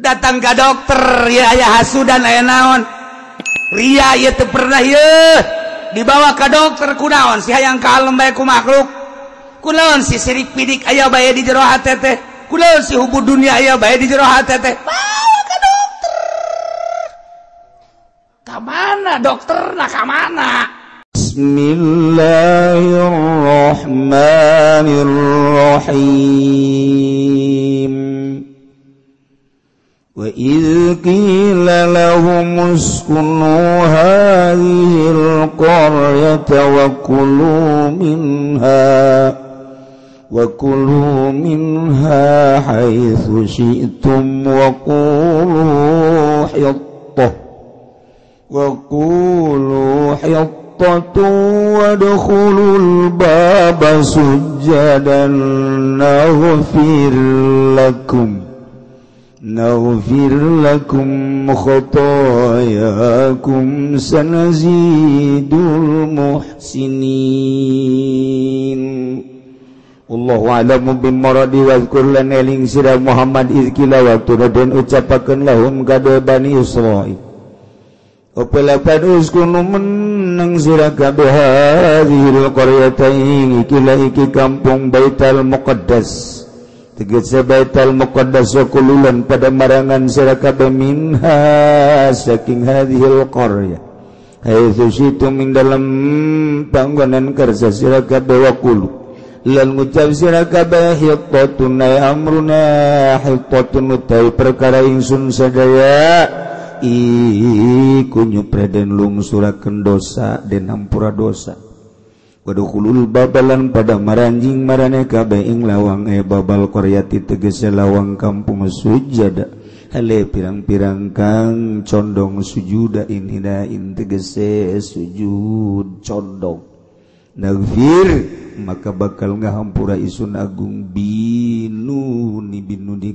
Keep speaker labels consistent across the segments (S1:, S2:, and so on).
S1: datang ke dokter ya aya hasudan aya naon ria ieu teu pernah dibawa ke dokter kunaon si hayang kalem bae ku makhluk kunaon si sirik pidik aya bae di jero hate teh kunaon si hubud dunia aya bae di jero hate teh bawa ke dokter ka mana dokterna ka mana Bismillahirrahmanirrahim wa idh qila lahum uskunu hadhil qaryata wa kulu minha haitsu syi'tum wa qulu hittatu wadkhulul baba sujjadan naghfir lakum khotoyakum sanazidul muhsinin. Allahu a'lamu bimaradi wa dzkur lan eling sira Muhammad izkila waktu den ucapakeun lahum kade Bani Israil Opelapan uskunu menang sira kabeh hadhil qaryata iki kampung Baitul Muqaddas tegese Baitul Muqaddas kululan pada marangan sira kabeh minha saking hadhil qaryah haitsu situ min dalam panggonan kerja sira kabeh wakulu lan ngucap sira kabeh hittatun ay amruna hittatun utai perkara ingsun sadaya iku nyupreden lungsurakeun dosa den hampura dosa wadukhulul babalan pada maranjing marane kabeh ing lawang babal qaryati tegese lawang kampung sujada hale pirang-pirang kang condong sujuda inhinain tegese sujud condong naghfir maka bakal ngahampura isun agung binu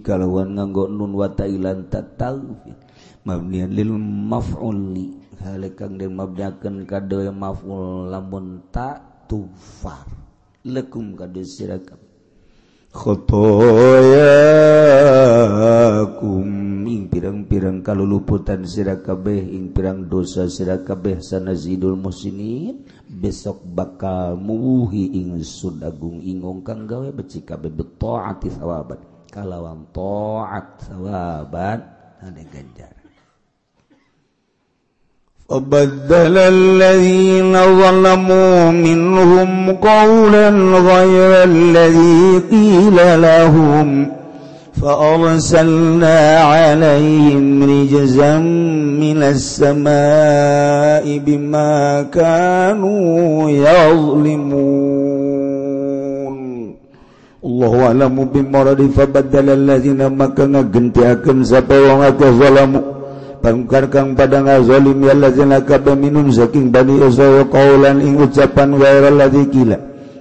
S1: kalawan nganggo nun wa tailan tatalfi mabnian lil maf'uli halekang den mabniakeun kade maf'ul lamun ta tufar lakum kade sirakat khotoyakum ing pirang-pirang kaluluputan sira kabeh ing pirang dosa sira kabeh sanazidul muhsinin besok bakal muhi ingsun agung ingong kang gawe beci kabeh betaati sawaban kalawan taat sawaban ade ganjar فبدل الذين ظلموا منهم قولا غير الذي قيل لهم فأرسلنا عليهم رجزا من السماء بما كانوا يظلمون الله أعلم بمراد فبدل الذين maka ngagentiakeun sapa wong akeh zalamu pangkar kang pada ngazolim ya lazina kabeh minum saking Bani Israil qaulan ing ucapan ghairal ladzi qila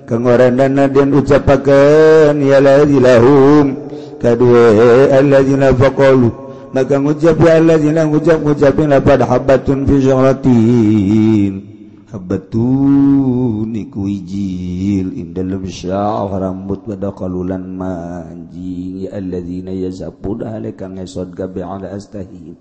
S1: kang orandana den ucapakeun ya lahum kadue alladzina faqalu maka ngucap ya alladzina ngucapin lapad habatun fi syaratin habatun iku wijil indalem sya'ar rambut pada qalulan manjing ya alladzina yazapun halekan ngesod gabe ala astahim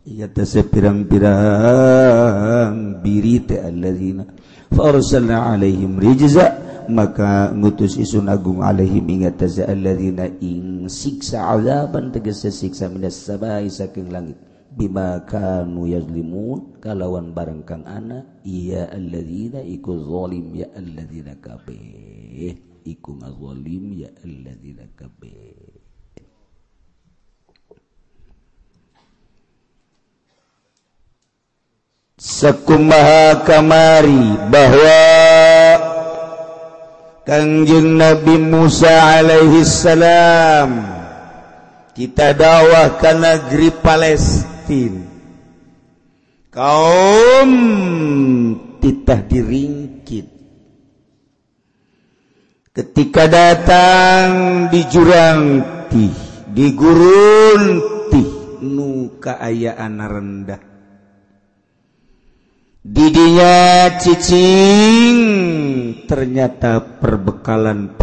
S1: iya tase pirang-pirang birite alladzina farsalna alaihim rijza maka ngutus isun agung alaihim ingatase alladzina ing siksa azaban tegese siksa minas samai saking langit bima kanu yazlimun kalawan barang kang ana iya alladzina iku zalim ya alladzina kabeh iku ngazalim ya alladzina kabeh sakumaha kamari bahwa Kangjeng Nabi Musa alaihi salam kita dakwah ke negeri Palestina kaum titah diringkit ketika datang di jurang tih di gurun tih nu kaayaan rendah didinya cicing ternyata perbekalan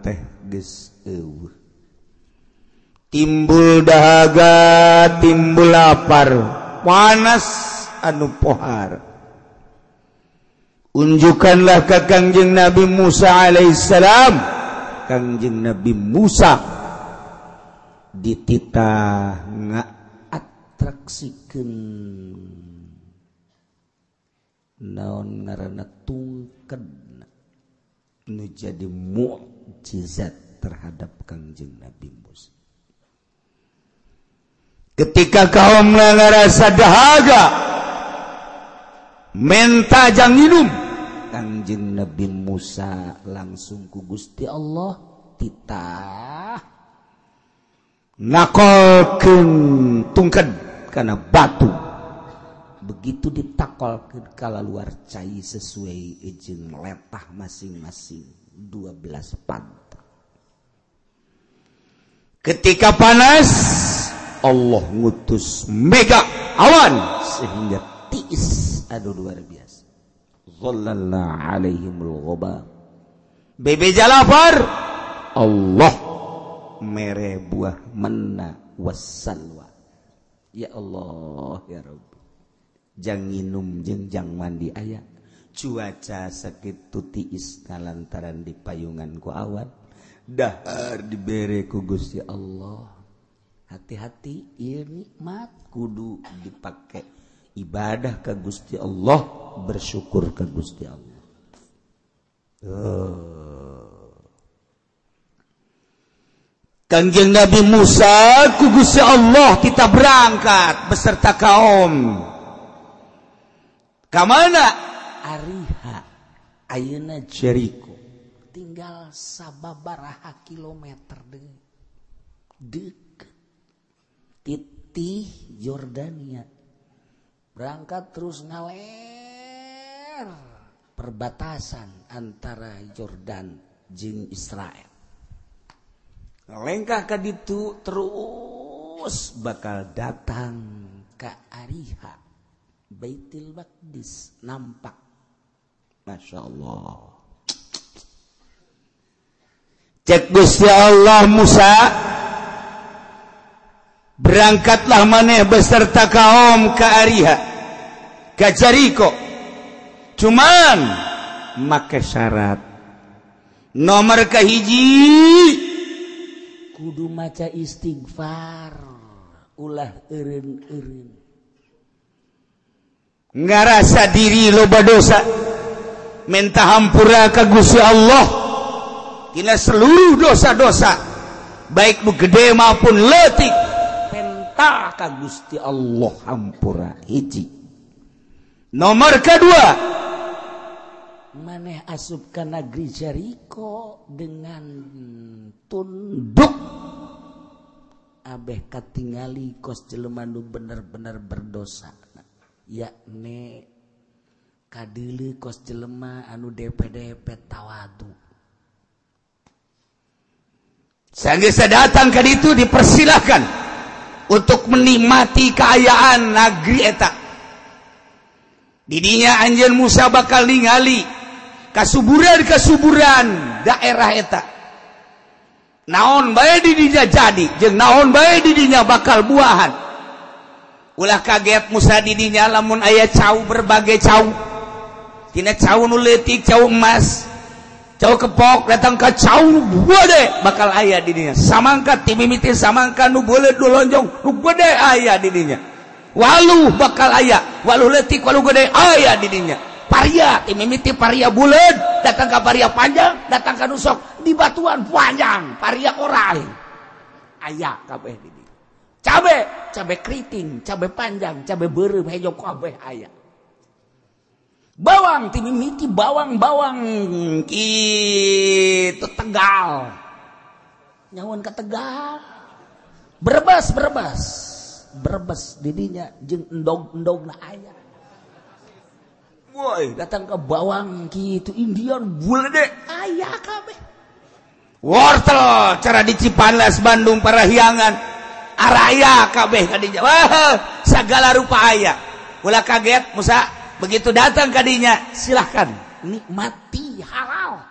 S1: teh geus eueuh timbul dahaga timbul lapar panas anu pohar unjukkanlah ka Kangjeng Nabi Musa alaihissalam Kangjeng Nabi Musa dititah ngaatraksikeun naon ngaranna tungked nu jadi mukjizat terhadap Kangjeng Nabi Musa. Ketika kaum ngarasa dahaga menta jang minum, Kangjeng Nabi Musa langsung ku Gusti Allah titah nakolkeun tungked kana batu. Begitu ditakolkeun kala luar cai sesuai jeung letah masing-masing 12 pantai. Ketika panas Allah ngutus mega awan sehingga tiis aduh luar biasa. Zallalna alaihimul ghabam. Bebeja lapar Allah mere buah manna wassalwa. Ya Allah ya Rabbi. Jang nginum jeung jang mandi aya. Cuaca sakitu tiis kalantaran dipayungan ku awan. Dahar dibere ku Gusti Allah. Hati-hati ieu nikmat kudu dipake ibadah ka Gusti Allah, bersyukur ka Gusti Allah. Kangjeng Nabi Musa ku Gusti Allah kita berangkat beserta kaum. Ka mana? Ariha ayeuna Jericho. Tinggal sababaraha kilometer deket titih Yordania. Berangkat terus ngaler perbatasan antara Yordan jeung Israel. Lengkah ka ditu terus bakal datang ka Ariha Baitul Maqdis nampak. Masya Allah. Cek Gusti Allah Musa, berangkatlah maneh beserta kaum ke Ariha, ke Jericho. Cuman make syarat. Nomor kahiji kudu maca istighfar, ulah eureun-eureun. Ngarasa diri loba dosa, minta hampura ka Gusti Allah. Tina seluruh dosa-dosa baik nu gede maupun leutik penta ka Gusti Allah hampura hiji. Nomor kedua maneh asup ka negeri Jericho dengan tunduk abeh katingali kos jelema nu bener-bener berdosa, yakni kadeuleu kos jelema anu DP-DP tawadu. Sanggeus datang ka ditu dipersilahkan untuk menikmati keayaan negeri eta. Didinya anjeun Musa bakal ningali kasuburan-kasuburan daerah eta. Naon bae didinya jadi, jeung naon bae didinya bakal buahan. Ulah kaget Musa didinya lamun aya cau berbagai cau. Tina cau nu leutik, cau emas, cau kepok datang ka cau nu gede bakal aya di dinya. Samangka timimiti samangka nu beuleud nu lonjong nu gede aya di dinya. Waluh bakal aya, waluh leutik waluh gede aya di dinya. Paria timimiti paria beuleud datang ka paria panjang, datang ka nu sok di batuan panjang, paria koral. Aya kabeh di dinya. Cabe keriting, cabe panjang, cabe beureum hejo kabeh aya. Bawang timimiti bawang kitu Tegal. Nyawan ka Tegal. Brebes didinya jeung endog-endogna aya. Woi, datang ke bawang kitu Indian bulede aya kabeh. Wortel cara di Cipanas Bandung Parahyangan araya kabeh ka dinya. Wah, sagala rupa aya. Ulah kaget Musa. Begitu datang kadinya, silahkan nikmati halal.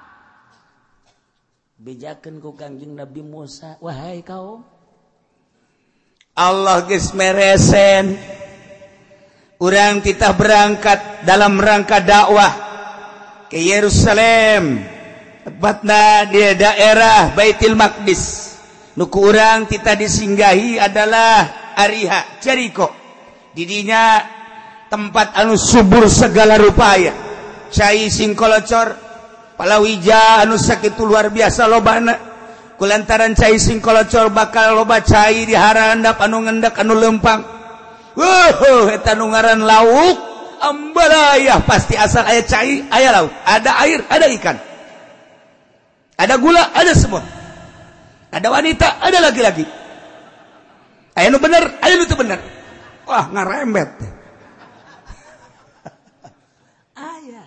S1: Bejakeun ku Kangjeng Nabi Musa, wahai kaum, Allah geus meresen urang titah berangkat dalam rangka dakwah ke Yerusalem tepatna di daerah Baitul Maqdis nuku urang titah disinggahi adalah Ariha Jericho didinya tempat anu subur segala rupaya cai singkolocor palawija anu sakitu luar biasa lobana kulantaran cai singkolocor bakal loba cai di harandap anu ngendak anu lempang eta nu ngaran lauk ambalayah pasti asal aya cai aya lauk ada air ada ikan ada gula ada semut ada wanita ada laki-laki aya nu bener aya nu teu bener wah ngarembet aya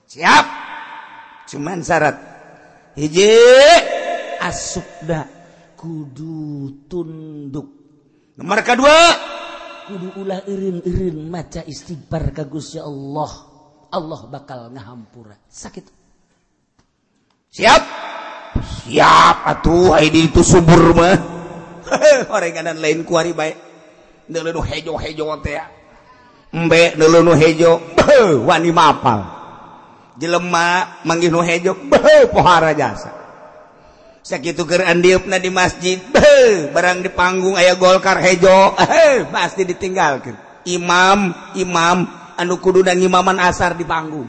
S1: siap cuman syarat hiji asupna kudu tunduk nomor kedua kudu ulah eureun-eureun maca istighfar ka Gusti Allah Allah bakal ngahampura sakit siap siap atuh ai di itu subur mah orenganan lain ku ari bae neuleuh hejo-hejo teh embe neuleuh hejo wani mapal jelema manggih nu hejo pohara jasa sakitu keur andiupna di masjid barang di panggung aya Golkar hejo pasti ditinggalkeun imam anu kudu ngimaman asar di panggung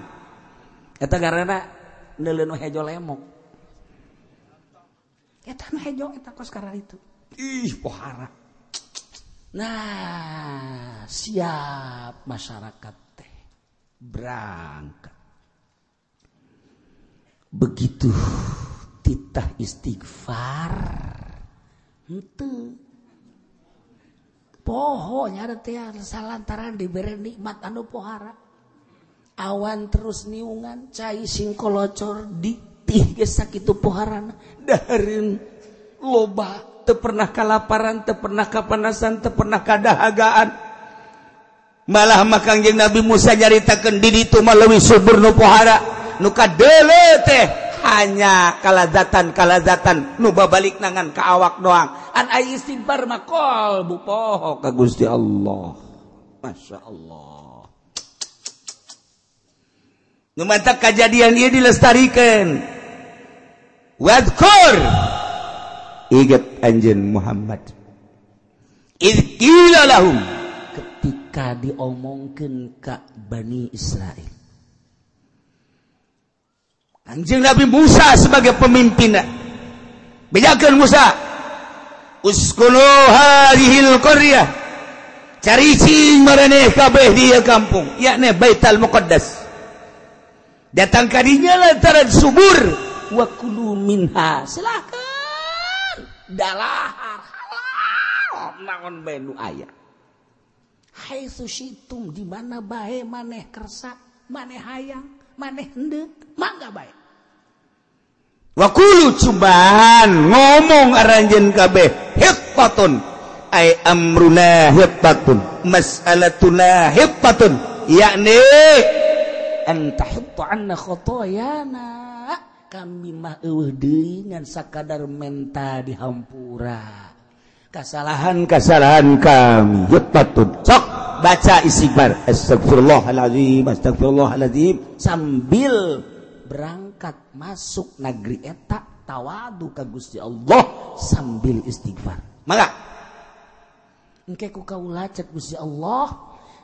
S1: eta garana neuleuh hejo lemok eta nu hejo eta kos karena itu ih pohara nah siap masyarakat teh berangkat begitu titah istighfar henteu poho nya teh salantaran dibere nikmat anu pohara awan terus niungan cai singkolocor ditih geus sakitu poharana dahareun loba teu pernah kalaparan teu pernah kapanasan teu pernah kadahagaan malah mah Kangjeng Nabi Musa nyaritakeun di ditu mah leuwih subur nu pohara nu kadeuleu teh hanya kalazatan nu babalik nangan ka awak doang an ai istighfar mah qalbu poho ka Gusti Allah masyaallah nu mantap kajadian ieu dilestarikeun wadkur ingat anjeun Muhammad izqila lahum ketika diomongkeun ka Bani Israil Kanjeng Nabi Musa sebagai pemimpinnya bejakeun Musa uskunu hadhil qaryah caricing maraneh kabeh di kampung yakni Baitul Muqaddas datang ka dinya lantaran subur wa kulu minha silakan dalahar halal naon bae nu aya haitsu syitum di mana bae maneh kersa maneh hayang maneh hendeuk mangga bae wakulu cuman ngomong aranjeun kabeh hiqqatun ay amruna hiqqatun mas'alatuna hiqqatun yakni anta hitta anna khotoyana kami mah eueuh deui ngan sakadar menta dihampura kesalahan-kesalahan kami hiqqatun sok baca istighfar astagfirullahalazim sambil berangkat masuk negeri eta tawadu ka Gusti Allah sambil istighfar maka engke ku kaula cek Gusti Allah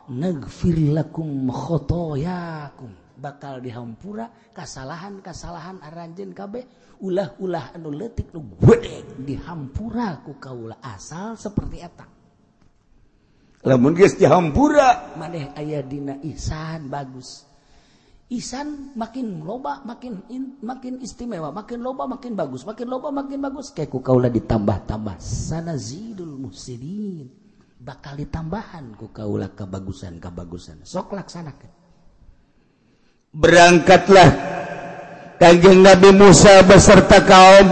S1: naghfir lakum khotoyakum bakal dihampura kasalahan-kasalahan aranjeun kabeh ulah-ulah anu leutik nu gede dihampura ku kaula asal seperti eta lamun geus dihampura maneh aya dina ihsan bagus ihsan makin loba makin istimewa makin loba makin bagus makin loba makin bagus kayak ku kaula ditambah-tambah sanazidul muhsinin bakal ditambahan ku kaula kebagusan sok laksanakeun berangkatlah Kanjeng Nabi Musa beserta kaum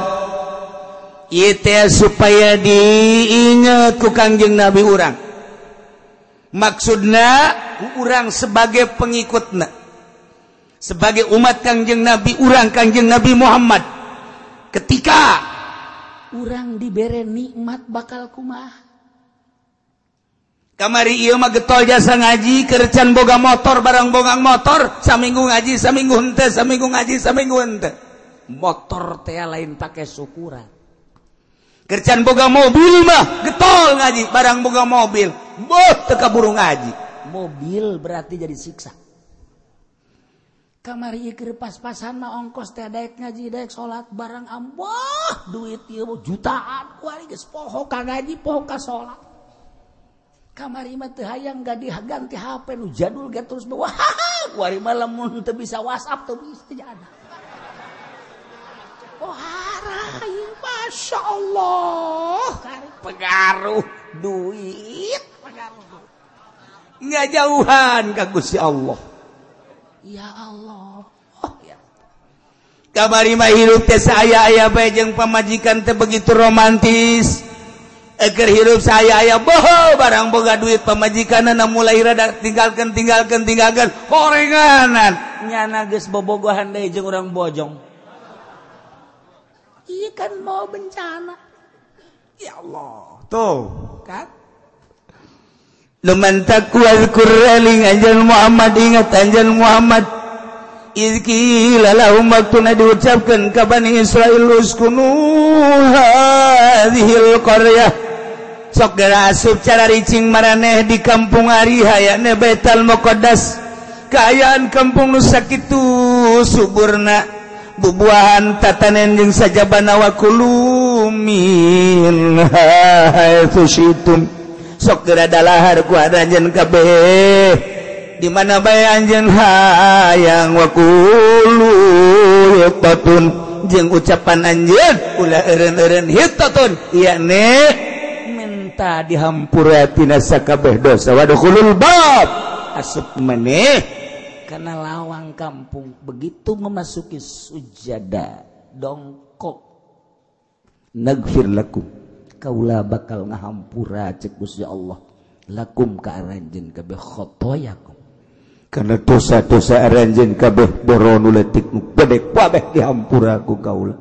S1: ieu teh supaya diinget ku Kanjeng Nabi urang maksudna urang sebagai pengikutna sebagai umat Kanjeng Nabi urang Kanjeng Nabi Muhammad ketika urang dibere nikmat bakal kumaha kamari ieu mah getol jasa ngaji kercan boga motor barang bogang motor saminggu ngaji saminggu henteu saminggu ngaji saminggu henteu motor teh lain pake syukuran kercan boga mobil mah getol ngaji barang boga mobil teu kaburu ngaji mobil berarti jadi siksa kamari ieu keur pas-pasan mah ongkos teh daek ngaji daek salat barang amboh duit ieu jutaan kuari geus poho ka ngaji poho ka salat kamari mah teu hayang ganti HP nu jadul ge terus wah kuari mah lamun teu bisa WhatsApp teu bisa jadi wah Masya Allah kari pengaruh duit pengaruh nggak jauhan ka Gusti Allah ya Allah ya kamari mah hirup teh saaya-aya bae jeung pamajikan teh begitu romantis eger hirup saya aya boho barang boga duit pamajikanana mulai rada tinggalkan horenganan nyana geus bobogohan deui jeung urang bojong ieu kan mau bencana ya Allah tuh kan luman takwal kurraling anjeun Muhammad ingat anjeun Muhammad izqila lahum waktuna diucapkeun ka Bani Israil uskunu hadhil qaryah sok gara asup cara ricing maraneh di kampung ari hayana Baitul Muqaddas kaayaan kampung nu sakitu suburna bubuahan tatanen jeung sajabana wa kulumin haitsu syitum sok gara dalahar ku anjeun kabeh di mana bae anjeun hayang wa kulu hitatun jeung ucapan anjeun ulah eureun-eureun hitatun yakni minta dihampura tina sakabeh dosa wadkhulul bab asup maneh kana lawang kampung begitu memasuki sujada dongkok nagfir lakum kaula bakal ngahampura cek Gusti Allah lakum ka aranjeun kabeh khotoyakum kana dosa-dosa aranjeun kabeh boronu leutik nu bedek kabeh dihampura ku kaula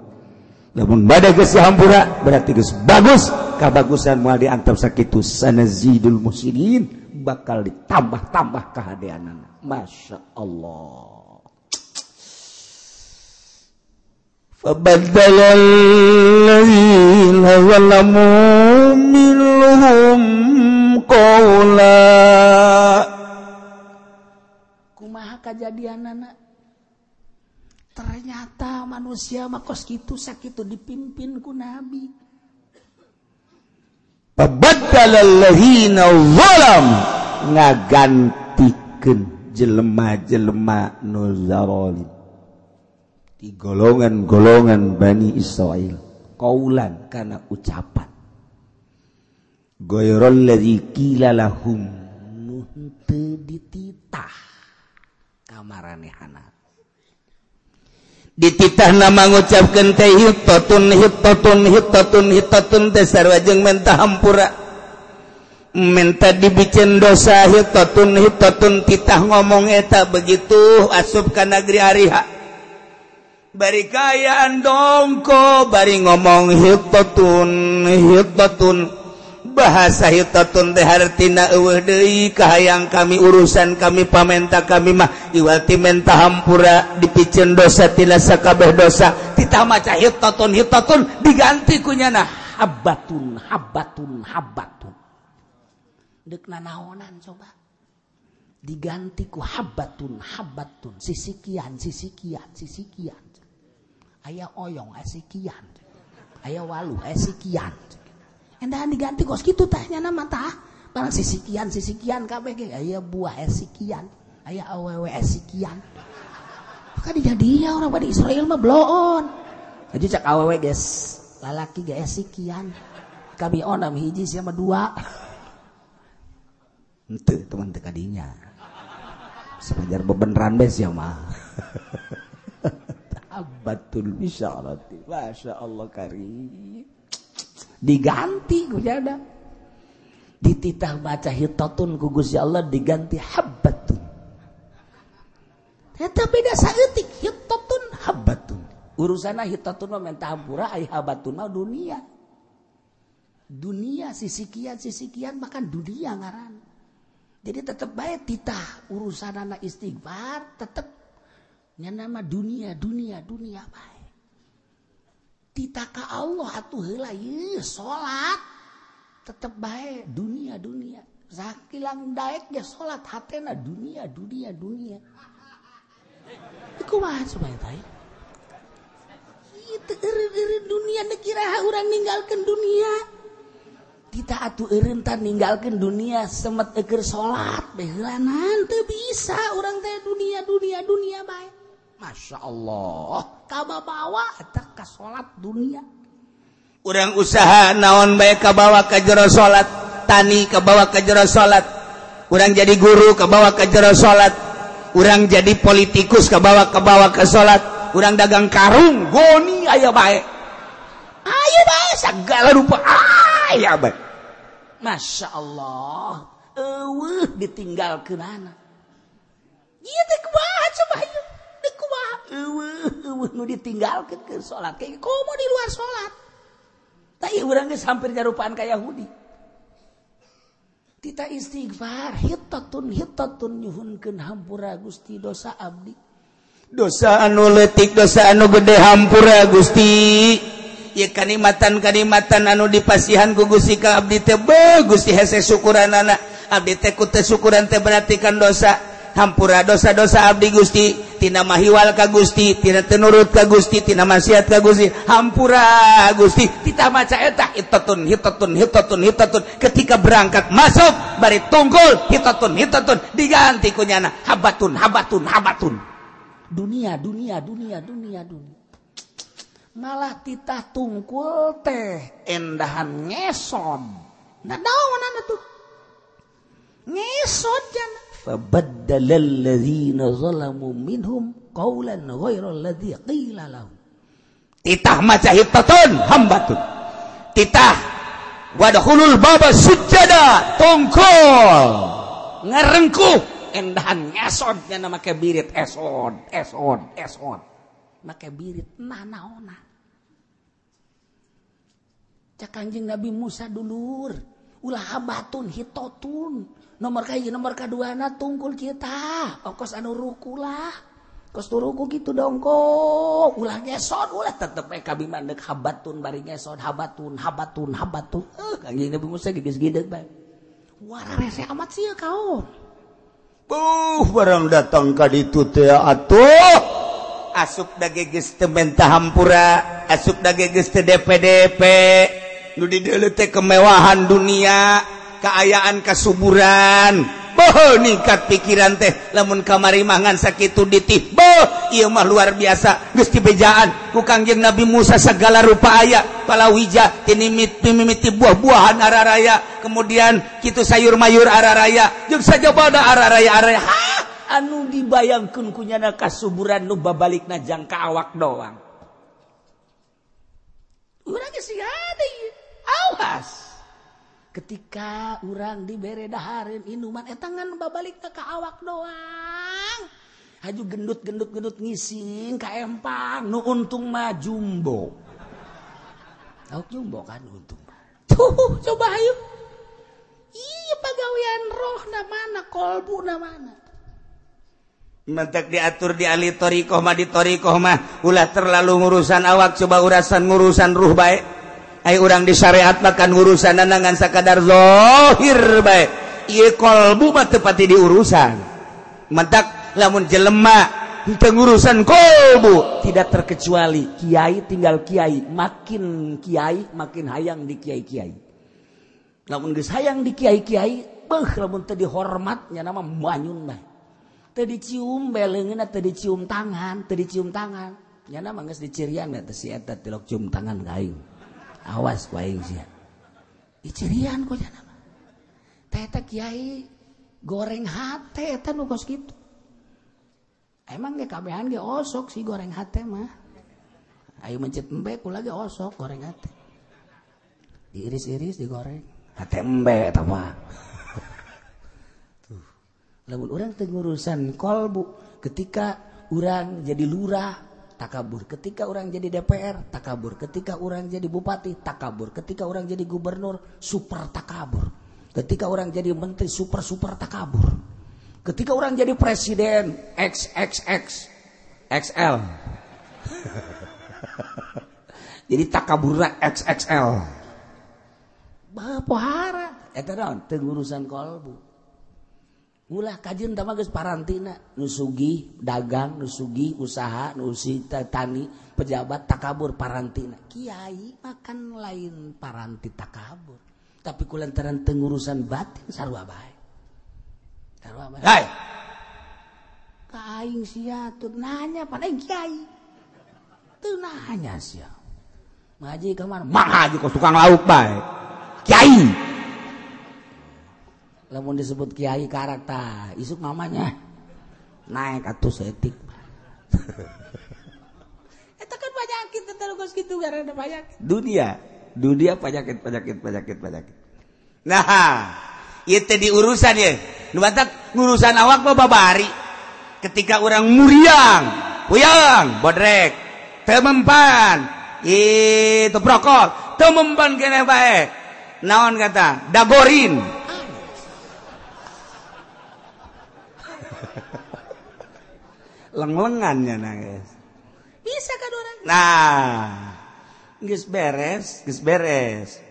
S1: lamun bade geus dihampura berarti geus bagus kabagusan moal diantep sakitu sanazidul muslimin bakal ditambah-tambah kahadeanana Masya Allah fabaddala alladzina zalamu minhum qawla kumaha kajadianana ternyata manusia mah kos kitu sakitu dipimpin ku nabi fabaddala alladzina zalam ngagantikeun jelema-jelema nu zalim di golongan-golongan Bani Israil qaulan kana ucapan ghairal ladzi qila lahum nu teu dititah kamaranehana dititah nama ngucapkeun teh hitatun teh sarua jeung menta hampura menta dibicen dosa hitatun titah ngomong eta begitu asup ka negeri ariha bari kaayaan dongko bari ngomong hitatun bahasa hitatun teh hartina eueuh deui kahayang kami urusan kami pamenta kami mah iwati menta hampura dipicen dosa tina sakabeh dosa titah maca hitatun diganti ku nyana habbatun deuk nanaonan coba diganti ku habbatun sisikian aya oyong sikian aya waluh sikian endahan diganti kos kitu teh nya nama tah barang sisikian kabeh ge aya buah sikian aya awewe sikian maka dijadinya orang Bani Israil mah bloon jadi cak awewe guys lalaki ge sikian kami onam hiji sama dua henteu teman teh kadinya sepajar bebeneran bes ya mah abatul bisyarati masya Allah karim diganti ku jada dititah baca hitatun ku Gusti Allah diganti habbatun eta beda saeutik hitatun habbatun urusana hitatun mah menta hampura ai habbatun mah dunia sisikian bahkan dunia ngaran
S2: Jadi tetap baik titah urusan anak istighfar tetap nya nama dunia baik. Titah ka Allah atuh heula ieu salat tetap baik dunia. Sakilang daek ge salat hatena dunia. Kumaha coba teh? Itu eureun dunia nekira urang ninggalkeun dunia. Kita atuh eureun tah ninggalkeun dunia semet keur salat beheulangan teu bisa urang teh dunia bae. Masya Allah kababawa eta ka salat dunia.
S1: Urang usaha naon bae kabawa ka jero salat, tani kabawa ka jero salat. Urang jadi guru kabawa ka jero salat. Urang jadi politikus kabawa ka salat. Urang dagang karung goni aya bae. Aya bae sagala rupa aya bae.
S2: Masya Allah ditinggalkeun anak ieu teh kumaha coba ieu teh kumaha nu ditinggalkeun ke salat kayak komo di luar salat tah ieu urang geus hampir nyarupaan ka Yahudi tita istighfar hitatun nyuhunkeun hampura Gusti dosa abdi
S1: dosa anu leutik dosa anu gede hampura Gusti. Ya kalimatan anu dipasihan ku Gusti ka abdi teh Gusti hese syukuran anak abdi teh ku teu syukuran teh berarti kan dosa hampura dosa-dosa abdi Gusti tina mahiwal ka Gusti tina teu nurut ka Gusti tina maksiat ka Gusti hampura Gusti tita maca eta hitatun ketika berangkat masuk bari tungkul hitatun diganti ku nyana habatun
S2: dunia malah titah tungkul teh endahan ngeson. Nah naon anu tuh? Ngeson jana.
S1: Fabaddalal ladzina zalamu minhum qaulan ghairal ladzi qila lahum. Titah maca hitatun hambatun. Titah wadkhulul baba sujada tungkul. Ngarengkuh endahan ngeson jana make birit eson. Make birit naona. Cak Kanjeng Nabi Musa dulur ulah habatun hitotun nomor kaduana tungkul kita ongkos anu ruku lah kos turuku gitu dongko ulah ngesot ulah tetep kabi mandek habatun bari ngesot habatun Kanjeng Nabi Musa geus gideg bae wara rese amat sih kaon barang datang ka ditu teh atuh asup da geus teu mentah hampura asup da geus teu DP nu di dieu teh kemewahan dunia kaayaan kasuburan ningkat pikiran teh lamun kamari mangan sakitu ditih ieu mah luar biasa geus dibejaan ku Kangjeng Nabi Musa segala rupa aya palawija mimiti buah-buahan araraya kemudian kitu sayur-mayur araraya jeung sajabana araraya anu dibayangkeun ku nyana kasuburan nu babalikna jang ka awak doang urang geus ada ieu awas ketika urang dibere dahareun inuman eta ngan babalik ka awak doang haju gendut ngising ka empang nu untung mah jumbo tahu jumbo kan untung tuh coba ayo iya pagawean roh na mana kolbu na mana mentek diatur di ahli torikoh mah ulah terlalu ngurusan awak coba ngurusan ruh bae ai urang di syariat makan urusan ngan sakadar zahir bae ieu kolbu mah teu pati diurusan mentek lamun jelema teu ngurusan kolbu tidak terkecuali kiai tinggal kiai makin hayang di kiai lamun geus hayang di kiai lamun teu dihormat nya nama manyun bae teu dicium beleungeunna teu dicium tangan nya nama geus dicirian teh si eta tilok cium tangan ka aing awas ku aing sia dicirian ku nya nama teh eta kiai goreng hate eta nu kos kitu emang ge kabehan ge osok si goreng hate mah ayo mencet embe kula ge osok goreng hate diiris-iris digoreng hate embe eta mah lamun urang teu ngurusan kolbu ketika urang jadi lurah takabur ketika urang jadi DPR takabur ketika urang jadi bupati takabur ketika urang jadi gubernur super takabur
S2: Ketika orang jadi menteri super takabur. Ketika orang jadi presiden XXXL. Jadi takaburna XXL. Pohara eta naon teu urusan kalbu. Ulah kajeun teh mah geus parantina, nu sugih dagang, nu sugih usaha, nu tani, pejabat takabur parantina. Kiai makan lain paranti takabur. Tapi kulantaran teu urusan batin sarua bae. Sarua bae. Hai. Ka aing sia teu nanya pan aing kiai. Teu nanya sia. Maji ka mana? Mah haji kos tukang lauk bae. Kiai. Lamun disebut kiai karakter, isuk mamanya naik atuh setik. Eta kan penyakit terus gitu gara-gara penyakit. Dunia penyakit. Nah, ieu teh di urusan ye. Nu batak ngurusan awak mah babari. Ketika orang muriang, puyang, bodrek, teu mempan, itu prokol, teu mempan keneh bae. Naon kata? Dagorin. Leng-lengannya nangis. Bisa kan orang? Nah, geus beres.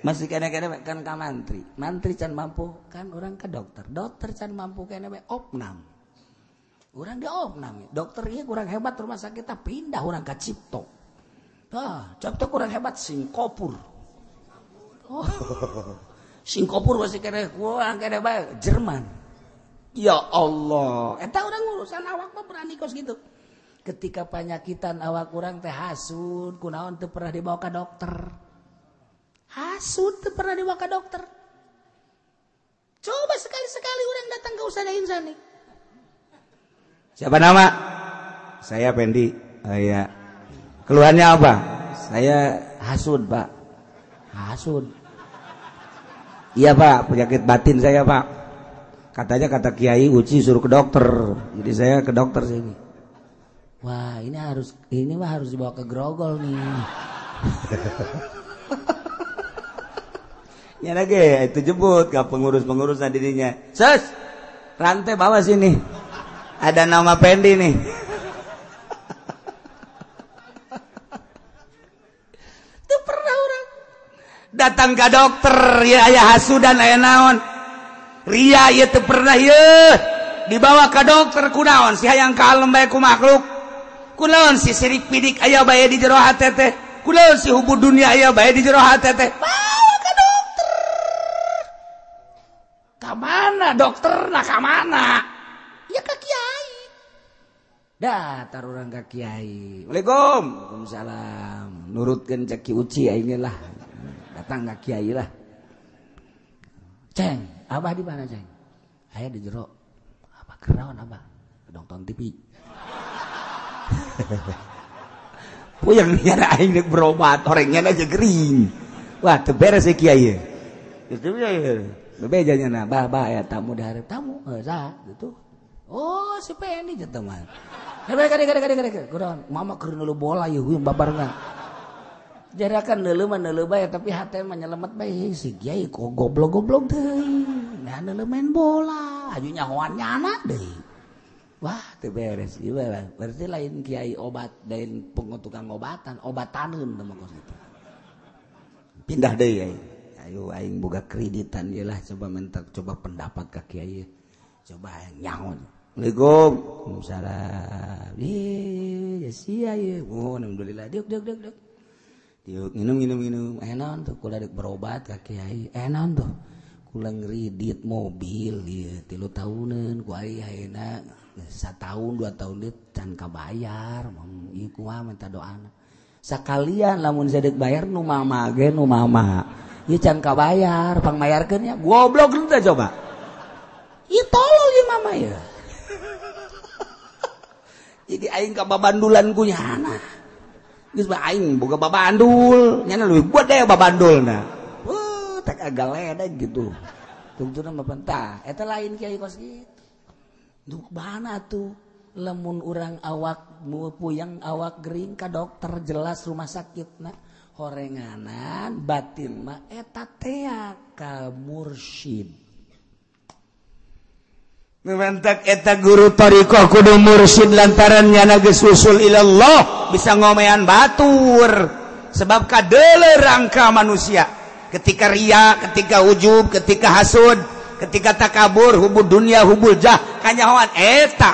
S2: Masih kena-kena kan ka mantri. Mantri can mampu kan orang ke dokter. Dokter can mampu kena opnam. Orang di opnam. Dokter ieu kurang hebat rumah sakit pindah orang ka Cipto. Cipto kurang hebat Singapura. Singapura masih kena kurang kena bae Jerman. Ya Allah, eta orang urusan awak mah berani kos gitu. Ketika penyakitan awak orang teh hasud, kunaon teu pernah dibawa ke dokter. Hasud teu pernah dibawa ke dokter. Coba sekali-sekali orang datang ke Ustaz Insani.
S1: Siapa nama? Saya Pendi. Oh iya. Keluhannya apa? Saya hasud, Pak. Hasud. Iya, Pak, penyakit batin saya, Pak. Katanya kata Kiai Uci suruh ke dokter, jadi saya ke dokter sini. Wah, ini mah harus dibawa ke Grogol nih. Ya lagi, itu jemput ke pengurus-pengurusan dirinya. Sus, rantai bawa sini. Ada nama Pendi nih. Itu pernah orang datang ke dokter, ya aya hasudan aya naon. Ria ieu teu pernah ieu dibawa ke dokter kunaon si hayang kalem bae ku makhluk. Kunaon si sirik pidik aya bae di jero hate teh. Kunaon si hubud dunia aya bae di jero hate teh. Bawa ke dokter. Ka mana dokterna ka mana? Ya ka kiai. Datar urang ka kiai. Waalaikumsalam. Waalaikumsalam. Nurutkeun cek Ki Uci aing lah. Datang ka kiai lah. Ceng, Abah di mana, Ceng? Aya di jero. Abah kenaon Abah? Nonton TV. Puyeng nyana aing rek berobat, orangnya aja gering. Wah, teu beres ieu kiai. Itu ya. Bebeja nyana, bah aya tamu daharep tamu. Saha gitu. Oh, si Pendi jeung teman. Kadek. Kunaon? Mama keur neuleuh bola ieu huyung babarengan. Jarakan neuleuh mah neuleuh bae tapi hate mah nyelemet bae si kiai kok goblok-goblok deui. Nah neuleuh main bola, aju nyahoan nyana deui. Wah, teu beres ieu lah. Berarti lain kiai obat, lain tukang obatan, obataneun teh mah kos kitu. Pindah deui aing. Ayo aing boga kreditan ieu lah coba pendapat ka kiai. Coba nyaho. Assalamualaikum. Waalaikumsalam. Ya sia ieu. Oh, alhamdulillah. Deuk. Yuk, minum. Enak tuh, kula dek berobat ka kiai. Enak tuh, kula ngridit mobil, ya 3 tahunan, ku ayeuna 1 tahun 2 tahun dia can kabayar. Ieu kumaha minta doana. Sakalian lamun sadek bayar nu mama ge nu mama. Ieu can kabayar, pang mayarkeun nya. Goblok teh coba. Ieu tolol ieu mama ya. Jadi aing ka babandulan ku nyana. Geus mah aing boga babandul, nyana leuwih buat deh babandulna. Tak agak ledek gitu. Tungtuna mah pentah, eta lain kiai kos kitu. Duh bana tuh lamun urang awak puyang awak gering ka dokter jelas rumah sakitna horenganan batin mah eta teh ka mursyid. Numantak eta guru tariqah kudu mursyid lantaran nyana geus usul ilallah bisa ngomean batur sebab kadeule rangka manusia ketika riya, ketika ujub, ketika hasud, ketika takabur, hubul dunia, hubul jah kanyahoan eta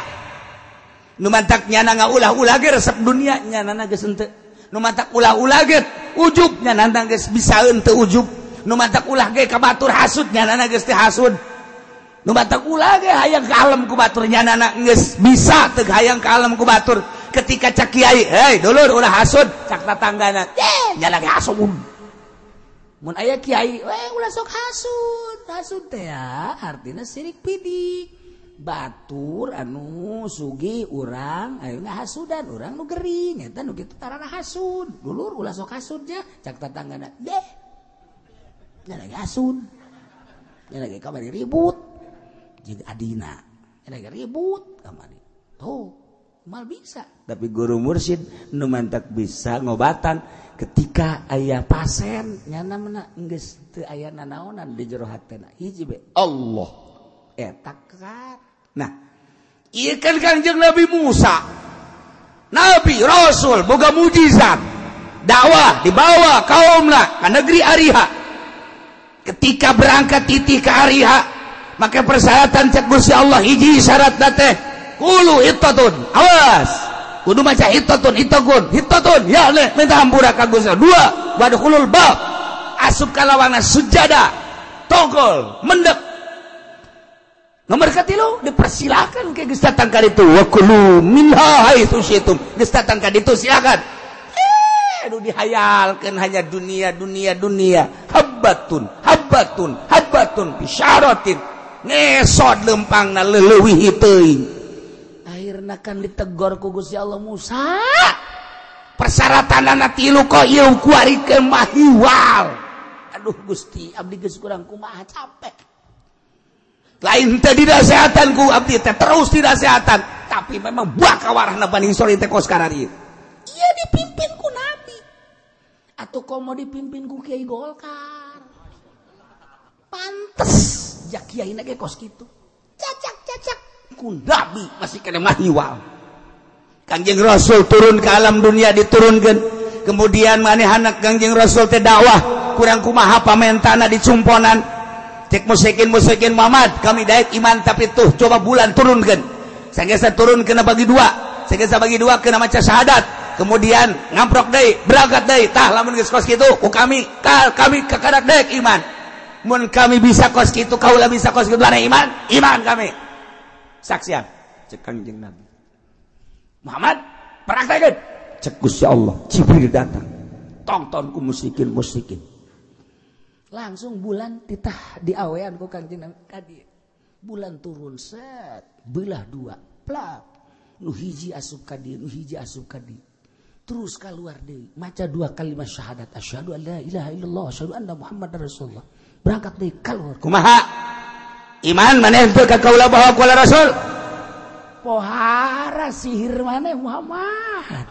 S1: numantak nyana ngaulah-ulah ge resep dunia nyana geus henteu numantak ulah-ulah ge ujub nyana geus bisa henteu ujub numantak ulah ge ka batur hasud nyana geus teu hasud numantak ulah ge hayang ka alam ku batur nyana geus bisa teu hayang ka alam ku batur ketika cak kiai hei dulur ulah hasud cak tatanggana nyana ge hasud mun aya kiai ulah sok hasud teh ya artina sirik pidik batur anu sugi urang ayeuna hasudan urang nu gering eta nu kitu tarana hasud dulur ulah sok hasud nya cak tatanggana nyana ge hasud nyana ge kamari ribut jeung adina nyana ge ribut kamari tuh mal bisa tapi guru mursyid nu mantak bisa ngobatan ketika aya pasien nyana mena geus teu aya nanaonan di jero hatena hiji be Allah eta kan nah ieu kan Kangjeng Nabi Musa nabi rasul boga mujizat dakwah dibawa kaumna ka negeri Ariha ketika berangkat titih ka Ariha maka persyaratan cek Gusti Allah hiji syaratna teh qulu hittatun awas kudu maca hittatun ya le minta hampura ka Gusti dua wadkhulul bab asup ka lawana sujada tongkol mendek nomor katilu dipersilakan ke geus datang ka ditu wa kulu minha haitsu syi'tum geus datang ka ditu silakan anu dihayalkeun hanya dunia habbatun bisyaratin ngesod lempangna leuwih teuing akhirna kan ditegor ku Gusti Allah Musa persyaratanna tilu kok ieu kuarikeun mahiwal aduh Gusti abdi geus kurang kumaha capek lain teh dinasehatan ku abdi teh terus dinasehatan tapi memang buah kawarahna Bani Israil teh kos karari iya dipimpin ku nabi atuh komo dipimpin ku Kiai Golkar pantes jak kiaina ge kos kitu cacak ku nabi masih kena mahiwal Kangjeng Rasul turun ke alam dunia diturunkeun kemudian manehna Kangjeng Rasul teh dakwah kurang kumaha pamentana dicumponan cek musyrikin Muhammad kami daek iman tapi tuh coba bulan turunkan sanggeus turun kena bagi dua sanggeus bagi dua kena maca syahadat kemudian ngamprok deui berangkat deui tah lamun geus kos kitu ku kami kakadak daek iman mun kami bisa kos kitu kaula bisa kos kitu iman kami saksian cek Kangjeng Nabi Muhammad praktekeun cek Gusti Allah Jibril datang tonton ku musyrikin langsung bulan titah diawean ku Kangjeng Nabi kadi bulan turun set belah dua plak nu hiji asup kadi terus keluar deui maca dua kalimat syahadat asyhadu an la ilaha illallah asyhadu anna muhammadar rasulullah berangkat deui keluar kumaha iman maneh teu ka kaula bahwa qala rasul pohara sihir maneh Muhammad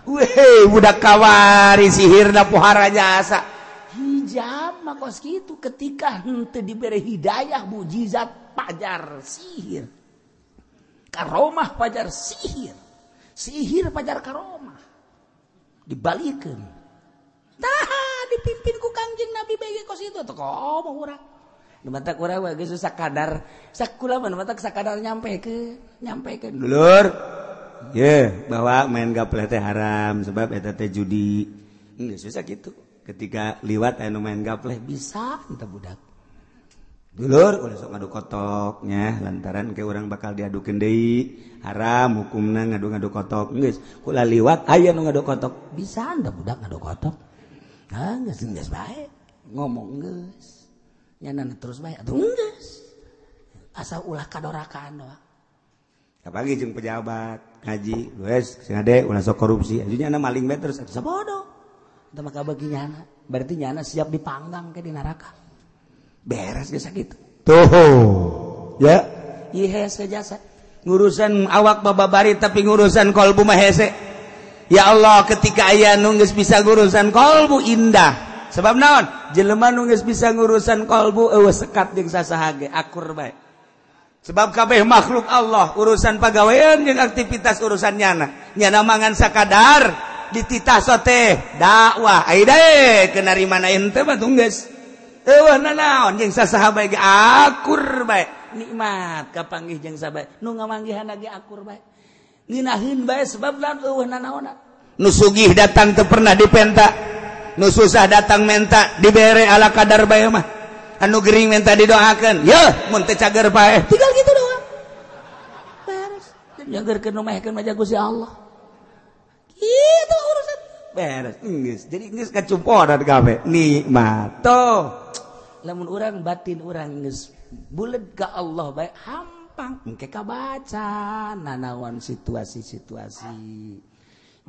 S1: weh budak kawari sihirna pohara jasa hijab makos gitu ketika henteu diberi hidayah mujizat pajar sihir karomah pajar sihir pajar karomah dibalikeun tah dipimpin ku Kangjeng Nabi bege kos itu teh komo urang nu matak urang we geus sakadar sakula mah matak sakadar nyampekeun dulur ye bahwa main gapleh teh haram sebab eta teh judi geus susah kitu ketika liwat anu main gapleh bisa entah budak dulur ulah sok ngadu kotoknya lantaran ke urang bakal diadukeun deui haram hukumna ngadu kotok geus kula liwat aya nu ngadu kotok bisa entah budak ngadu kotok geus bae ngomong geus nyanana terus bae atuh geus asal ulah kadorakaan doang kapagi jeung pejabat ngaji geus sing ade ulah sok korupsi ajunya maling bae terus atuh sabodo entah maka bagi nyana berarti nyana siap dipanggang ke di neraka beres biasa gitu tuh ya iya hese jasa ngurusan awak bababari tapi ngurusan kolbu mah hese ya Allah ketika aya nu geus bisa ngurusan kolbu indah sebab naon jelema nu geus bisa ngurusan kolbu eueuh sekat jeung sasaha ge akur bae Sebab kabeh makhluk Allah urusan pagawean jeung aktivitas urusan nyana mangan sakadar dititah teh dakwah ai dae kenarima ente mah tunggeus eueuh nanaon jeung sasaha bae ge akur bae nikmat kapanggih jeung sabae nu ngamanggihan ge akur bae nginaheun bae sebab laon eueuh nanaonna nu sugih datang teu pernah dipenta nu susah datang menta dibere ala kadar bae mah anu gering minta didoakan ya mun teu cager paeh tinggal gitu doang beres nyageurkeun nu mehkeun mah Gusti Allah kitu urusan beres geus jadi geus kacumporan kabeh nikmat toh lamun urang batin urang geus bulet ka Allah bae hampang engke kabaca nanaon situasi-situasi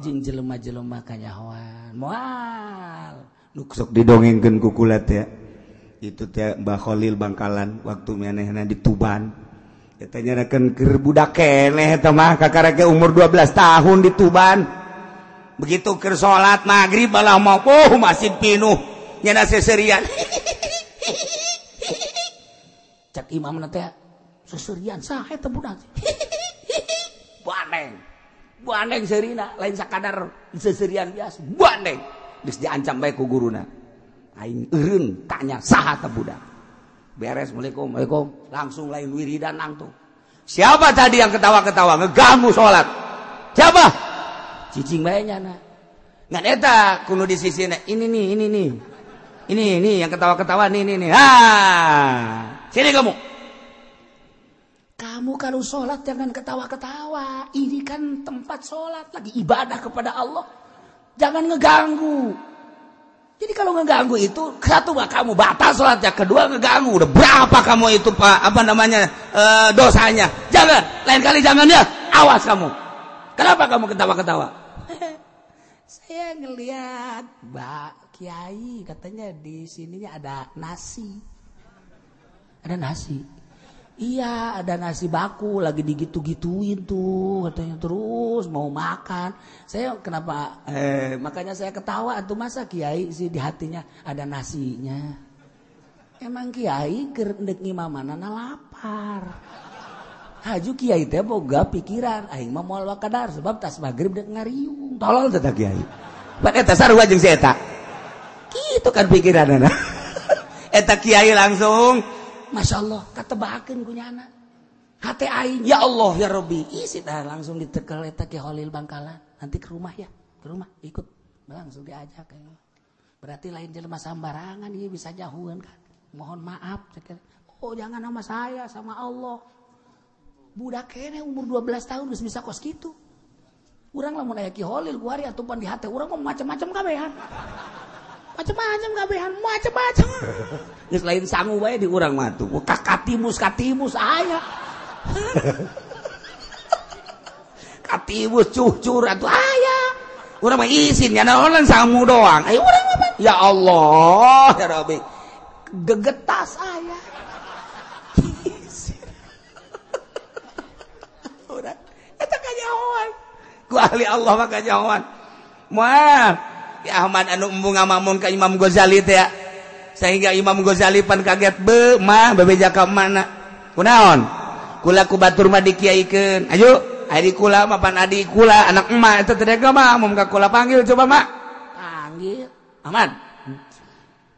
S1: jeung jelema-jelema kanyahoan moal nu sok didongengkeun ku kulat ya itu teh Mbah Khalil Bangkalan waktu manehna di Tuban eta nyarakeun keur budak keneh eta mah kakareke umur 12 tahun di Tuban begitu keur salat magrib balah mau masjid pinuh nyana seserian cak imamna teh seserian saha eta budak bandeng serina lain sakadar seserian biasa bandeng geus diancam bae ku guruna aing eureun tanya saha teh budak beres Assalamualaikum langsung lain wiridan langsung siapa tadi yang ketawa-ketawa ngeganggu salat siapa cicing bae nyana ngan eta kudu di sisina ini nih yang ketawa-ketawa nih sini kamu kalau sholat jangan ketawa-ketawa ini kan tempat sholat lagi ibadah kepada Allah jangan ngeganggu. Jadi kalau ngeganggu itu satu kamu batal sholatnya, kedua ngeganggu udah berapa kamu itu pak dosanya. Jangan lain kali jangan ya awas kamu. Kenapa kamu ketawa-ketawa? Saya ngelihat Mbak Kiai katanya di sininya ada nasi. Ada nasi. Iya ada nasi baku lagi digitu-gituin tuh katanya terus mau makan. Saya kenapa makanya saya ketawa tuh masa Kiai sih di hatinya ada nasinya. Emang Kiai keur endek ngimamanana lapar. Haju Kiai teh boga pikiran aing mah moal wakadar sebab tas magrib dek ngariung. Tolol teh Kiai. Pan eta sarua jeung si eta. Kitu kan pikiranna. Eta Kiai langsung Masya Allah, katebakeun ku nyana. Hate aing, ya Allah ya Rabbi. Isi dah langsung ditekel eta Ki Khalil Bangkalan. Nanti ke rumah ya, ke rumah ikut. Langsung diajak. Berarti lain jelema sambarangan ieu bisa jauhan kan. Mohon maaf. Oh jangan sama saya, sama Allah. Budak kene umur 12 tahun geus bisa kos kitu. Urang lamun aya Ki Khalil kuari atupan di hate urang mah macam-macam kabehan. Macam-macam kabehan, macam-macam. Geus lain sangu bae di urang mah tuh. Katimus aya. Katimus cucur atuh aya. Urang mah izin nya naon sangu doang. Ai urang apa? Ya Allah, ya Rabbi. Gegetas aya. Urang eta kanyahoan. Ku ahli Allah mah kanyahoan. Moal ya Ahmad anu embung ngamamun ka Imam Ghazali teh ya. Sehingga Imam Ghazali pan kaget bebeja ka mana. Kunaon? Kula ku batur mah dikiaikeun. Ayo, adi kula mah pan adi kula anak emak eta teh mah mum ka kula panggil coba mak. Panggil. Ahmad.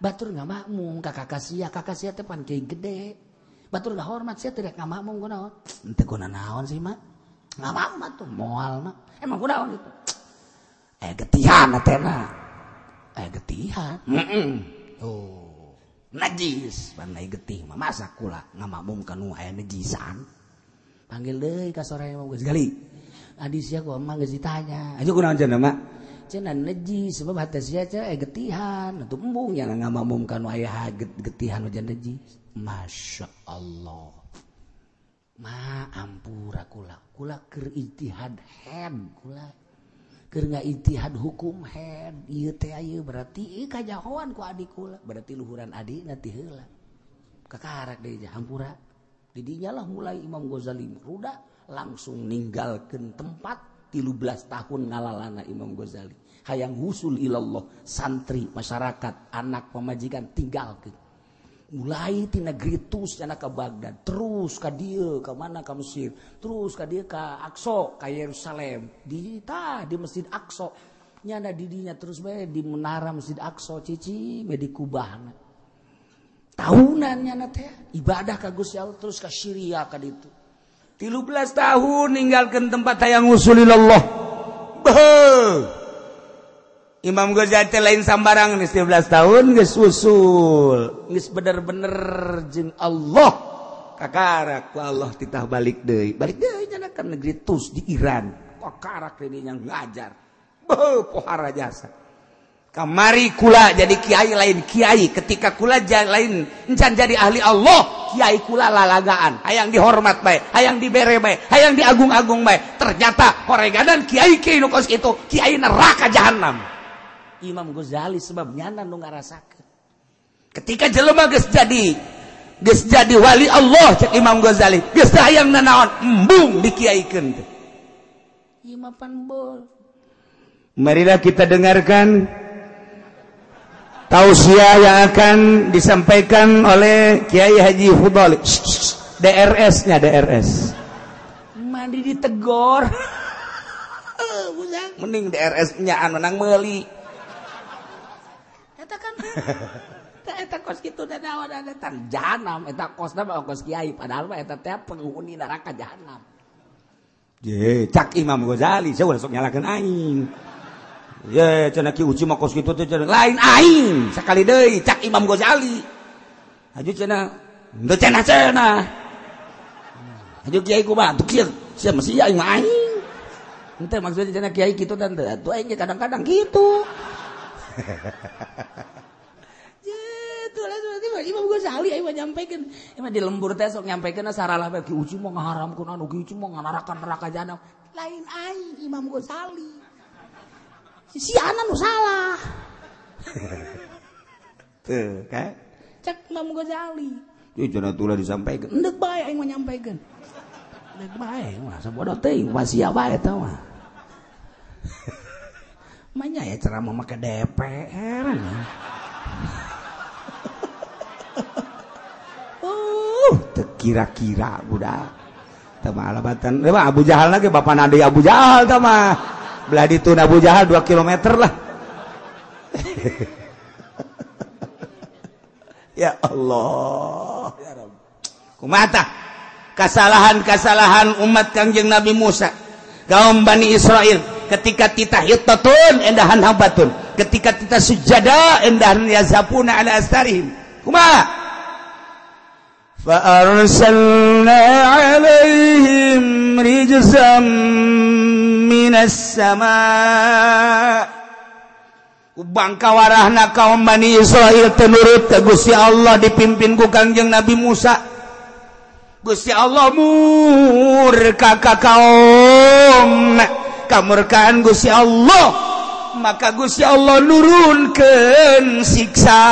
S1: Batur ngamakmum ka kakak sia teh pan kiai gede. Batur ngahormat sia teh ngamakmum kunaon? Henteu kunaon sih mak. Ngamakmum tuh moal mah. Emang kunaon itu? Getihan atena. Getihan. Oh, najis. Pandai getih mah masa kula ngamakmum kanu aya najisan. Panggil deui ka soraya Imam Ghazali. Adi sia ku mah geus ditanya. Aja kunaon cenah mak? Cenah najis sebab hate sia teh getihan. Atuh embung nya ngamakmum kanu aya getihan jan najis. Masyaallah. Ma ampura kula. Kula keur ijtihad head kula. Keur ngaijtihad hukum head ieu teh ieu berarti ieu kajahoan ku adik kula berarti luhuran adina ti heula kakarak deui hampura di dinya lah mulai Imam Ghazali ruda langsung ninggalkeun tempat 13 tahun ngalalana Imam Ghazali hayang husul ilallah santri masyarakat anak pamajikan tinggalkeun
S2: mulai ti negeri Tus nyana ka Baghdad, terus ka dieu ka mana ka Mesir, terus ka dieu ka Aqsa ka Yerusalem, di Masjid Aqsa nyana di dinya terus bae di menara Masjid Aqsa cici bae di kubahna. Tahunan nyana teh ibadah ka Gusti Allah terus ka Syria ka ditu. 13 tahun ninggalkeun tempat hayang ngusulillah. Imam Ghazali lain sambarang 13 tahun geus usul, geus bener-bener jeung Allah kakarak ku Allah titah balik deui nya ka negeri Tus di Iran. Kakarak deui nya ngajar. Pohara jasa. Kamari kula jadi kiai lain kiai, ketika kula lain encan jadi ahli Allah, kiai kula lalagaan, hayang dihormat bae, hayang dibere bae, hayang diagung-agung bae. Ternyata horeganan kiai nu kos itu kiai neraka jahanam. Imam Ghazali sebab nyana nu ngarasakeun. Ketika jelema geus jadi wali Allah cek Imam Ghazali, geus hayang nanaon embung dikiaikeun teh. Imam panbol.
S1: Marilah kita dengarkan tausiah yang akan disampaikan oleh Kiai Haji Fudhali. DRS-nya DRS.
S2: Mandi ditegor.
S1: Mending DRS-nya anu nang meuli.
S2: Eta kan eta kos kitu da naon eta jahanam, eta kosna mah kos kiai padahal mah eta teh penghuni neraka jahanam.
S1: Ye, cak Imam Ghazali, saya udah sok nyalakeun aing. Ye, cenah Ki Uci mah kos kitu teh lain aing, sakali deui cak Imam Ghazali. Haju cenah, teu cenah. Haju kiai kumaha tuh kieu, sia mesti aing mah aing. Henteu maksudna cenah kiai kitu dan teu aing kadang-kadang kitu. Imam Ghazali ayo nyampaikan, emang di lembur teh sok nyampaikan saralah bae Ki Uci mah ngaharamkeun anu Ki Uci mah neraka jahanam. Lain aing Imam Ghazali. Si anak nu salah. Tuh, kan?
S2: Cek Imam Ghazali.
S1: Ieu cenah tulah disampaikan.
S2: Endek bae aing mah nyampaikan. Endek bae mah sabodo teuing sia bae eta mah. Manya ya ceramah make DPR.
S1: Kira-kira budak tama alabatan Abu Jahal lagi bapak nadi Abu Jahal tama belah ditu Abu Jahal 2 kilometer lah. Ya Allah ya Rabb, kumata kesalahan umat Kangjeng Nabi Musa kaum Bani Israel ketika tita hittatun endahan habatun, ketika tita sujada endahan yazapuna ala astarihim. Kumaha فأرسلنا عليهم رجزا من السماء. Ubang kawarahna kaum Bani Israel tenurut ke Gusti Allah dipimpin ku Kangjeng Nabi Musa. Gusti Allah murka ka kaum, kamurkaan Gusti Allah, maka Gusti Allah nurunkeun siksa.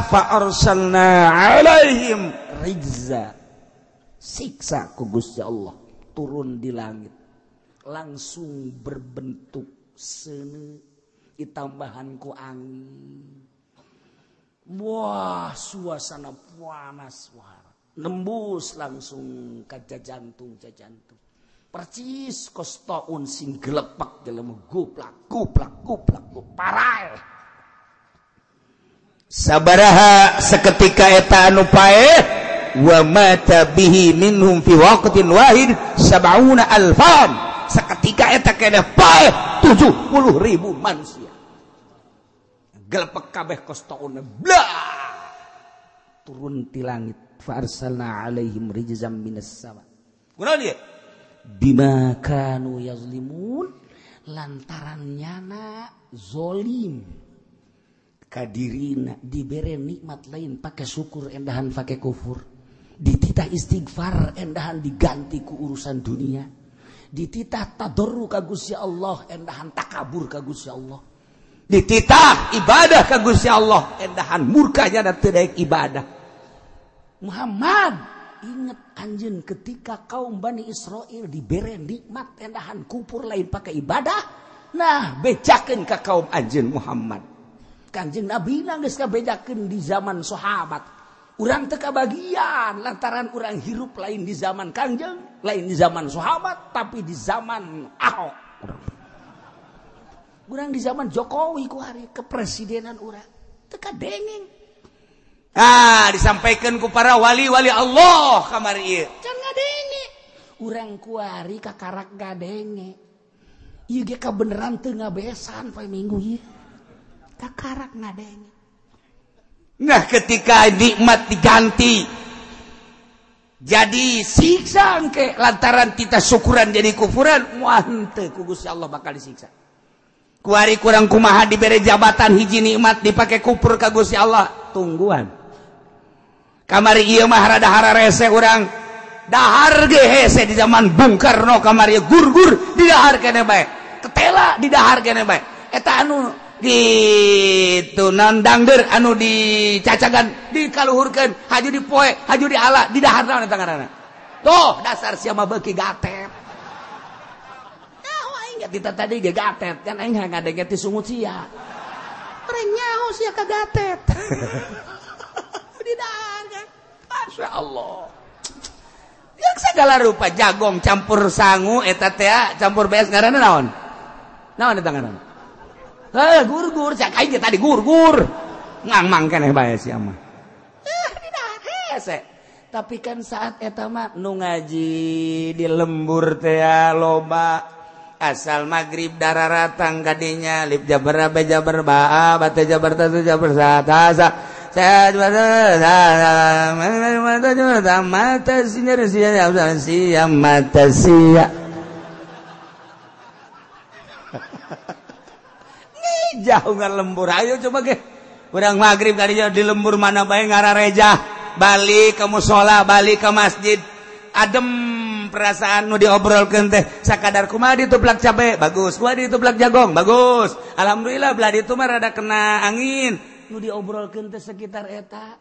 S1: Fa arsalna alaihim rijza, siksa ku Gusti Allah turun di langit langsung berbentuk seuneu ditambahan ku angin. Wah, suasana panas nembus langsung ka jantung percis kostoun sing gelepak jelema guplak parai. Sabaraha seketika eta anu paeh wa mata bihi minhum fi waqtin wahid 70,000. Seketika eta keneh paeh 70.000 manusia. Gelepek kabeh kostouna blah turun ti langit. Fa arsalna alaihim rijzam minas sama. Kunaon ieu? Bima kanu yazlimun, lantaran nyana zolim kadirina dibere nikmat lain pakai syukur endahan pakai kufur, dititah istighfar endahan diganti ku urusan dunia, dititah tadarru ka Gusti Allah endahan takabur ka Gusti Allah, dititah ibadah ka Gusti Allah endahan murkanya dan teu daek ibadah. Muhammad, ingat anjeun ketika kaum Bani Israel dibere nikmat endahan kufur lain pakai ibadah, nah bejakeun ka kaum anjeun Muhammad. Kanjeng Nabi nangis kabejakeun di zaman sahabat.
S2: urang teu kabagian lantaran urang hirup lain di zaman Kangjeng, lain di zaman sahabat, tapi di zaman Ahok. Urang di zaman Jokowi ku hari kepresidenan urang teu kadengeng.
S1: Disampaikan ku para wali-wali Allah kamari ieu.
S2: Can ngadenge. Urang ku hari kakarak ngadenge. Ieu ge kabeneran teu ngabesan poe Minggu ieu. Kakarak ngadenge.
S1: Nah, ketika nikmat diganti jadi siksa engke lantaran kita syukuran jadi kufuran, moal henteu ku Gusti Allah bakal disiksa. Kuari kurang kumaha dibere jabatan hiji nikmat dipake kufur ka Gusti Allah, tungguan. Kamari ieu mah rada hararese urang. Dahar ge hese di zaman Bung Karno kamari gur-gur didahar keneh bae. Ketela didahar keneh bae. Eta anu gitu nandangder anu dicacagan dikaluhurkeun haju dipoe haju diala didahar naon eta ngaranna tuh dasar sia mah beuki gatet nyaho aing kita tadi ge gatet kan aing ngadenge ti sungut sia mereng nyaho sia ka gatet didahar kan masyaallah yang segala rupa jagong campur sangu eta teh campur bees ngaranna naon eta ngaranna gur-gur, cak aing tadi gur-gur. Ngangmang keneh bae sia mah. Didahar hese. Tapi kan saat eta mah nu ngaji di lembur teh loba. Asal magrib dararatang kadinya lip jabar be jabar baa bate jabar tatu jabar satasa. Saya mata sinyar sia mata sia. Jauh nggak lembur, ayo coba ke urang maghrib kadinya di lembur mana bae ngarareja balik ke musola balik ke masjid adem perasaan nu diobrolkeun teh sakadar kumaha dituplak cabe bagus kumaha dituplak jagong bagus alhamdulillah belah ditu mah rada kena angin nu diobrolkeun teh sekitar eta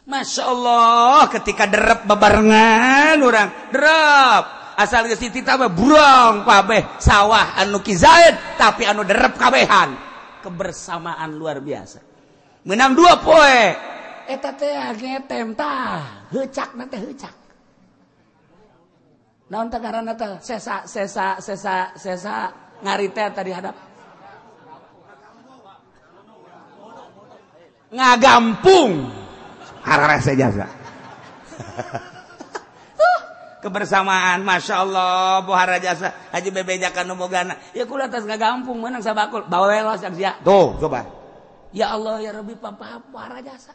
S1: Masya Allah ketika derep bebarengan urang derep asal geus ditita mah burong kabeh sawah anu kizaid tapi anu derep kabehan kebersamaan luar biasa. Menang 2 poe. Eta teh ngetem tah, heucakna teh heucak. Naon teh ngaranna teh? Sesa ngari teh tadi hadap. Ngagampung. Hararese jasa. Kebersamaan Masya Allah bohara jasa haji bebejakan nomogana ya kula tas ngagampung menang sabakul bawelos yang sia tuh coba ya Allah ya Rabbi papa bohara jasa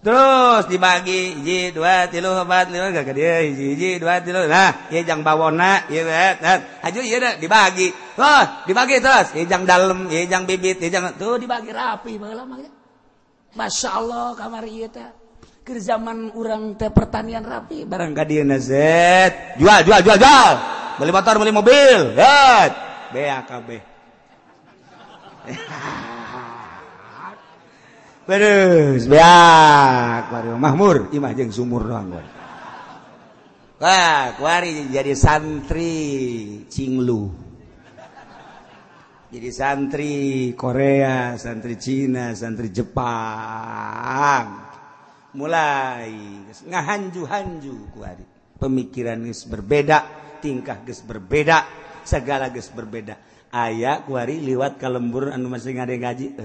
S1: terus dibagi 1 2 3 4 5 ka dia 1 2 3 nah ieu jang bawona ieu haju ieu da dibagi dibagi terus ieu jang dalem ieu jang bibit ieu jang tuh dibagi rapi baheula mah Masya Allah kamari ieu teh ke zaman urang teh pertanian rapi barang kadieuna zet jual beli motor beli mobil zet BAKB beres beak baru makmur imah jeung sumur doang wah kuari jadi santri Cinglu jadi santri Korea santri Cina santri Jepang mulai ngahanju-hanju kuari pemikiran geus berbeda tingkah geus berbeda segala geus berbeda aya kuari liwat ka lembur anu masih ngade ngaji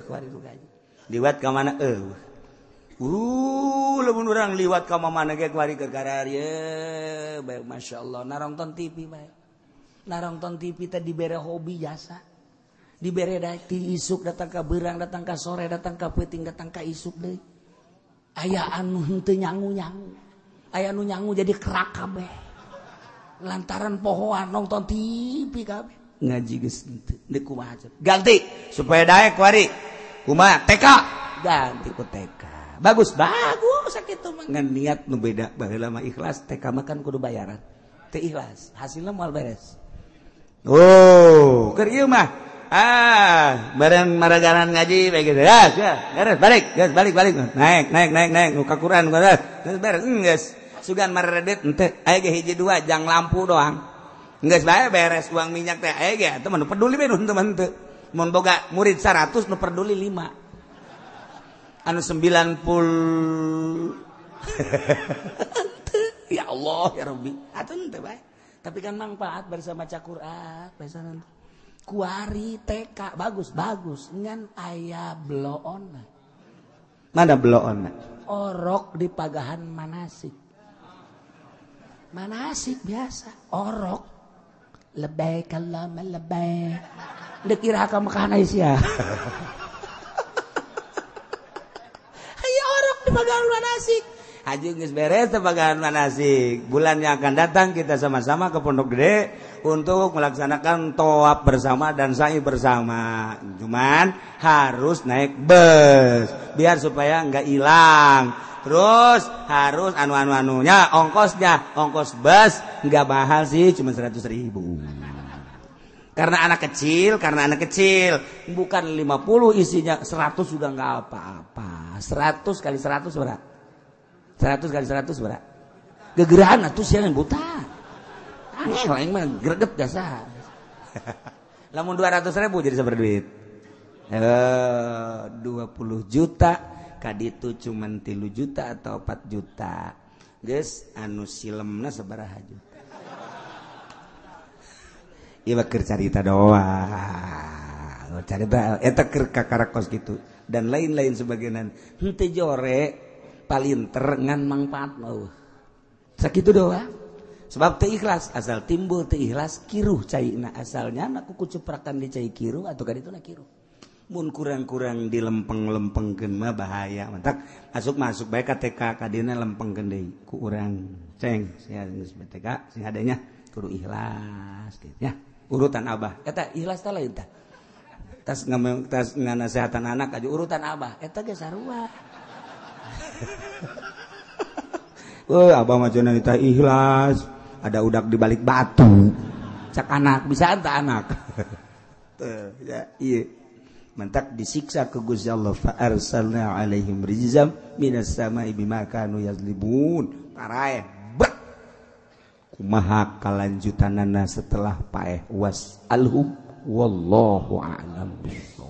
S1: kuari ngaji liwat ka mana lamun urang liwat ka mana ge kuari gara-gara ieu bae masyaallah narongton TV bae narongton TV teh dibere hobi jasa dibere ti isuk datang ka beurang datang ka sore datang ka peuting datang ka isuk deui aya anu henteu nyangu-nyangu aya anu nyangu jadi kerak kabeh lantaran pohoan nonton TV kabeh ngaji geus henteu kumaha ganti supaya daek kuari kumaha TK ganti ku TK bagus sakitu mah ngan niat nu beda baheula mah ikhlas TK mah kan kudu bayaran teu ikhlas hasilna moal beres keur ieu mah bareng maraganan ngaji bae gitu. Beres balik naik nu kakuran beres geus sugan maredet henteu aya ge hiji 2 jang lampu doang geus bae beres uang minyak teh aya ge teu peduli we nu henteu mun boga murid 100 nu peduli 5
S2: anu 90 ya Allah ya Rabbi atuh teu bae tapi kan manfaat bersama maca Quran besanan kuari TK bagus ngan aya bloon
S1: mana bloon
S2: orok di pagahan manasik biasa orok lebay kalam lebay dek kira ka makahan Aisyah ayo orok di pagahan manasik haji geus beres teh pagahan manasik bulan yang akan datang kita sama-sama ke Pondok Gede untuk melaksanakan tawaf bersama dan sa'i bersama cuman harus naik bus biar supaya enggak hilang terus harus anu-anunya ongkos bus enggak mahal sih cuma 100.000 karena anak kecil bukan 50 isinya 100 sudah enggak apa-apa 100 kali 100 berapa 100 kali 100 berapa gegerahan atuh siang buta angel aing mah greget dasar lamun 200.000 jadi sabar duit 20 juta kaditu cuman 3 juta atau 4 juta geus anu silemna sabaraha juta ieu keur carita doang carita eta keur kakarakos kitu dan lain-lain sebagainan henteu jore palinter ngan manfaat mau sakitu doang sebab teu ikhlas asal timbul teu ikhlas kiruh caina asalnya na kuku ceprakan di cai kiruh atau kadituna kiruh mun kurang-kurang dilempeng-lempengkeun mah bahaya mantak masuk bae ka TK kadina lempengkeun deui ku urang ceng sia geus TK sing hadanya kudu ikhlas gitu nya urutan abah eta ikhlas teh lain tah tas nganasehatan anak aja urutan abah eta ge sarua abah mah cenah teh ikhlas ada udak di balik batu cak anak bisa anta anak tuh ya iya mantak disiksa ke Gusti Allah fa arsalna alaihim rizam minas sama'i bima kanu yazlibun parae bek kumaha kalanjutanana setelah paeh was alhum wallahu a'lam bissawab